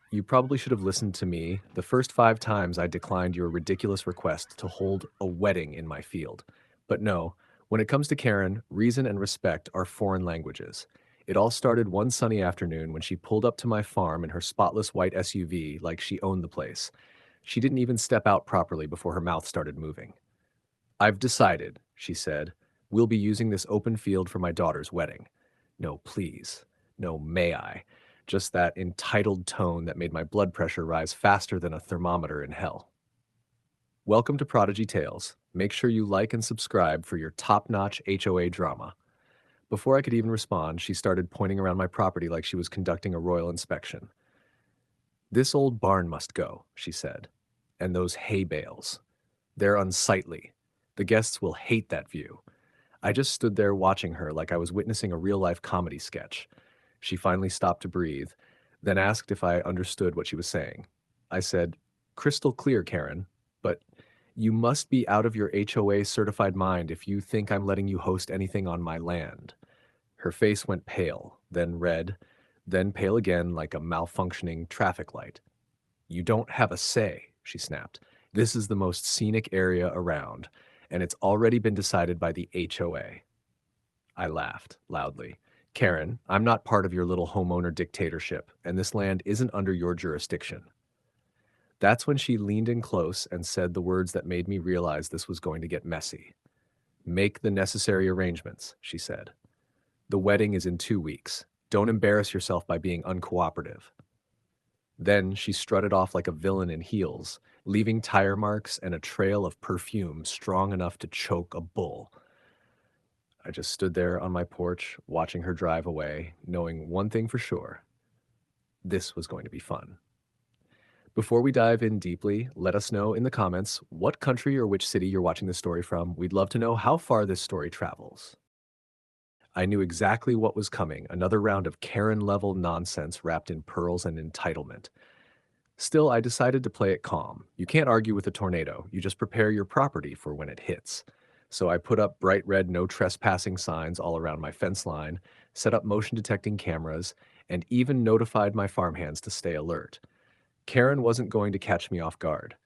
You probably should have listened to me the first 5 times I declined your ridiculous request to hold a wedding in my field. But no, when it comes to Karen, reason and respect are foreign languages. It all started one sunny afternoon when she pulled up to my farm in her spotless white SUV like she owned the place. She didn't even step out properly before her mouth started moving. "I've decided," she said. "We'll be using this open field for my daughter's wedding." No, please. No, may I. Just that entitled tone that made my blood pressure rise faster than a thermometer in hell. Welcome to Prodigy Tales. Make sure you like and subscribe for your top-notch HOA drama. Before I could even respond, she started pointing around my property like she was conducting a royal inspection. "This old barn must go," she said. "And those hay bales. They're unsightly. The guests will hate that view." I just stood there watching her like I was witnessing a real-life comedy sketch. She finally stopped to breathe, then asked if I understood what she was saying. I said, "Crystal clear, Karen, but you must be out of your HOA certified mind if you think I'm letting you host anything on my land." Her face went pale, then red, then pale again like a malfunctioning traffic light. "You don't have a say," she snapped. "This is the most scenic area around, and it's already been decided by the HOA. I laughed loudly. "Karen, I'm not part of your little homeowner dictatorship, and this land isn't under your jurisdiction." That's when she leaned in close and said the words that made me realize this was going to get messy. "Make the necessary arrangements," she said. "The wedding is in 2 weeks. Don't embarrass yourself by being uncooperative." Then she strutted off like a villain in heels, leaving tire marks and a trail of perfume strong enough to choke a bull. I just stood there on my porch, watching her drive away, knowing one thing for sure: this was going to be fun. Before we dive in deeply, let us know in the comments what country or which city you're watching this story from. We'd love to know how far this story travels. I knew exactly what was coming, another round of Karen-level nonsense wrapped in pearls and entitlement. Still, I decided to play it calm. You can't argue with a tornado, you just prepare your property for when it hits. So I put up bright red no trespassing signs all around my fence line, set up motion detecting cameras, and even notified my farmhands to stay alert. Karen wasn't going to catch me off guard.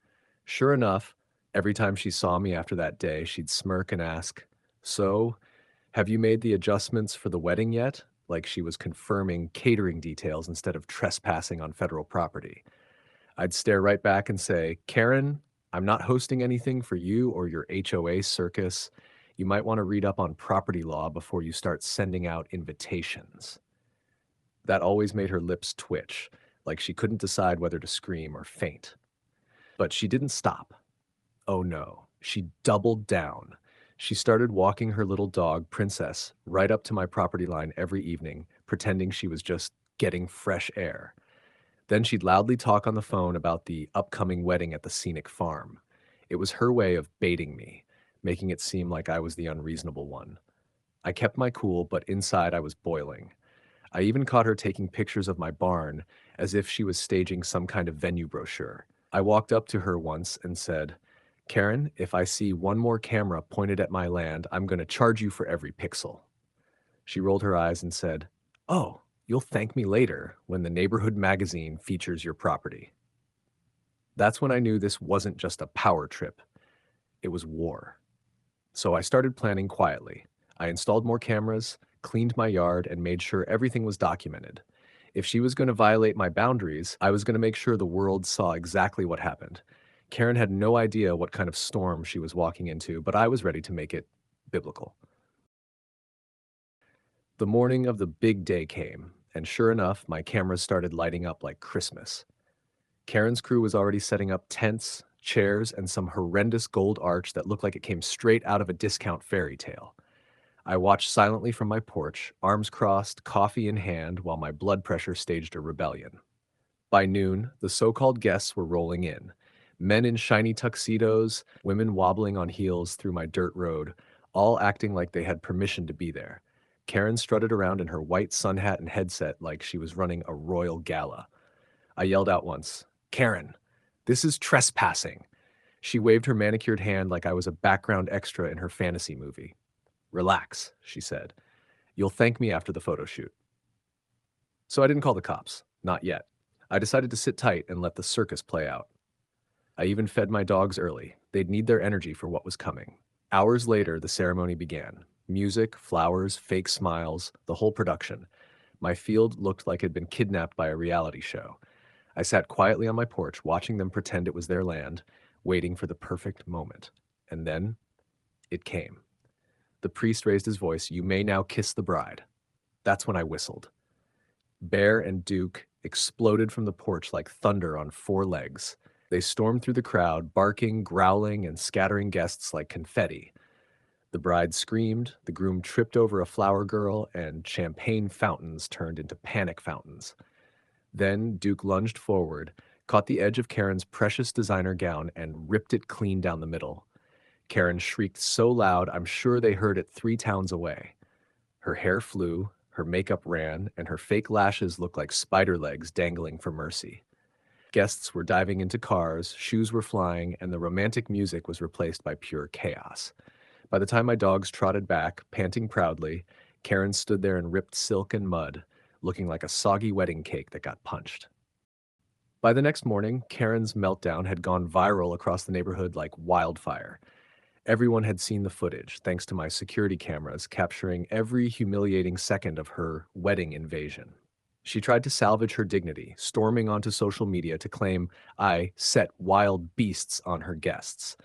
Sure enough, every time she saw me after that day, she'd smirk and ask, "So, have you made the adjustments for the wedding yet?" Like she was confirming catering details instead of trespassing on federal property. I'd stare right back and say, "Karen, I'm not hosting anything for you or your HOA circus. You might want to read up on property law before you start sending out invitations." That always made her lips twitch, like she couldn't decide whether to scream or faint. But she didn't stop. Oh no, she doubled down. She started walking her little dog, Princess, right up to my property line every evening, pretending she was just getting fresh air. Then she'd loudly talk on the phone about the upcoming wedding at the scenic farm. It was her way of baiting me, making it seem like I was the unreasonable one. I kept my cool, but inside I was boiling. I even caught her taking pictures of my barn as if she was staging some kind of venue brochure. I walked up to her once and said, "Karen, if I see one more camera pointed at my land, I'm going to charge you for every pixel." She rolled her eyes and said, "Oh, you'll thank me later when the neighborhood magazine features your property." That's when I knew this wasn't just a power trip, it was war. So I started planning quietly. I installed more cameras, cleaned my yard, and made sure everything was documented. If she was going to violate my boundaries, I was going to make sure the world saw exactly what happened. Karen had no idea what kind of storm she was walking into, but I was ready to make it biblical. The morning of the big day came, and sure enough, my cameras started lighting up like Christmas. Karen's crew was already setting up tents, chairs, and some horrendous gold arch that looked like it came straight out of a discount fairy tale. I watched silently from my porch, arms crossed, coffee in hand, while my blood pressure staged a rebellion. By noon, the so-called guests were rolling in. Men in shiny tuxedos, women wobbling on heels through my dirt road, all acting like they had permission to be there. Karen strutted around in her white sun hat and headset like she was running a royal gala. I yelled out once, "Karen, this is trespassing." She waved her manicured hand like I was a background extra in her fantasy movie. "Relax," she said. "You'll thank me after the photo shoot." So I didn't call the cops. Not yet. I decided to sit tight and let the circus play out. I even fed my dogs early. They'd need their energy for what was coming. Hours later, the ceremony began. Music, flowers, fake smiles, the whole production. My field looked like it had been kidnapped by a reality show. I sat quietly on my porch, watching them pretend it was their land, waiting for the perfect moment. And then it came. The priest raised his voice, "You may now kiss the bride." That's when I whistled. Bear and Duke exploded from the porch like thunder on four legs. They stormed through the crowd, barking, growling, and scattering guests like confetti. The bride screamed, the groom tripped over a flower girl, and champagne fountains turned into panic fountains. Then Duke lunged forward, caught the edge of Karen's precious designer gown, and ripped it clean down the middle. Karen shrieked so loud I'm sure they heard it 3 towns away. Her hair flew, her makeup ran, and her fake lashes looked like spider legs dangling for mercy. Guests were diving into cars, shoes were flying, and the romantic music was replaced by pure chaos. By the time my dogs trotted back, panting proudly, Karen stood there in ripped silk and mud, looking like a soggy wedding cake that got punched. By the next morning, Karen's meltdown had gone viral across the neighborhood like wildfire. Everyone had seen the footage, thanks to my security cameras capturing every humiliating second of her wedding invasion. She tried to salvage her dignity, storming onto social media to claim I set wild beasts on her guests.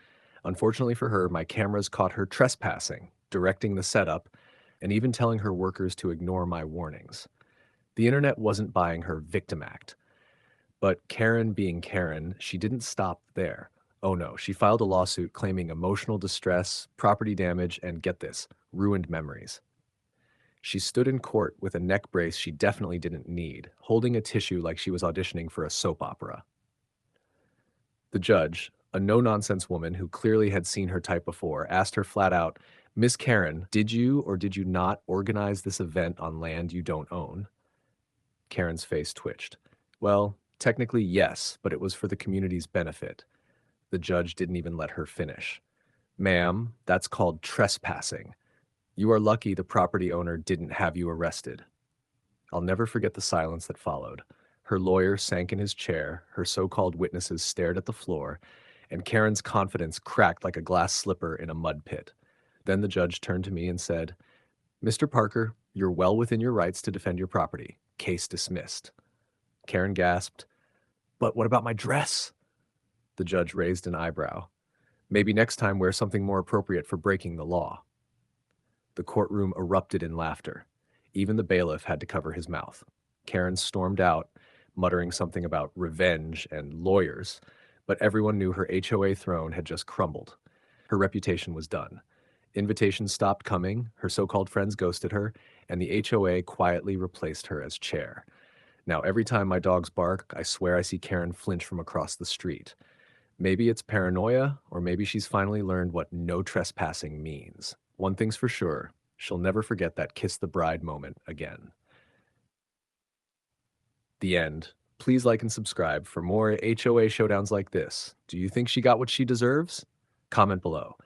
Unfortunately for her, my cameras caught her trespassing, directing the setup, and even telling her workers to ignore my warnings. The internet wasn't buying her victim act. But Karen being Karen, she didn't stop there. Oh no, she filed a lawsuit claiming emotional distress, property damage, and get this, ruined memories. She stood in court with a neck brace she definitely didn't need, holding a tissue like she was auditioning for a soap opera. The judge, a no-nonsense woman who clearly had seen her type before, asked her flat out, "Miss Karen, did you or did you not organize this event on land you don't own?" Karen's face twitched. Well, technically yes, but it was for the community's benefit. The judge didn't even let her finish. "Ma'am, that's called trespassing. You are lucky the property owner didn't have you arrested." I'll never forget the silence that followed. Her lawyer sank in his chair, her so-called witnesses stared at the floor, and Karen's confidence cracked like a glass slipper in a mud pit. Then the judge turned to me and said, "Mr. Parker, you're well within your rights to defend your property. Case dismissed." Karen gasped, "But what about my dress?" The judge raised an eyebrow. "Maybe next time wear something more appropriate for breaking the law." The courtroom erupted in laughter. Even the bailiff had to cover his mouth. Karen stormed out, muttering something about revenge and lawyers, but everyone knew her HOA throne had just crumbled. Her reputation was done. Invitations stopped coming, her so-called friends ghosted her, and the HOA quietly replaced her as chair. Now, every time my dogs bark, I swear I see Karen flinch from across the street. Maybe it's paranoia, or maybe she's finally learned what no trespassing means. One thing's for sure, she'll never forget that kiss the bride moment again. The end. Please like and subscribe for more HOA showdowns like this. Do you think she got what she deserves? Comment below.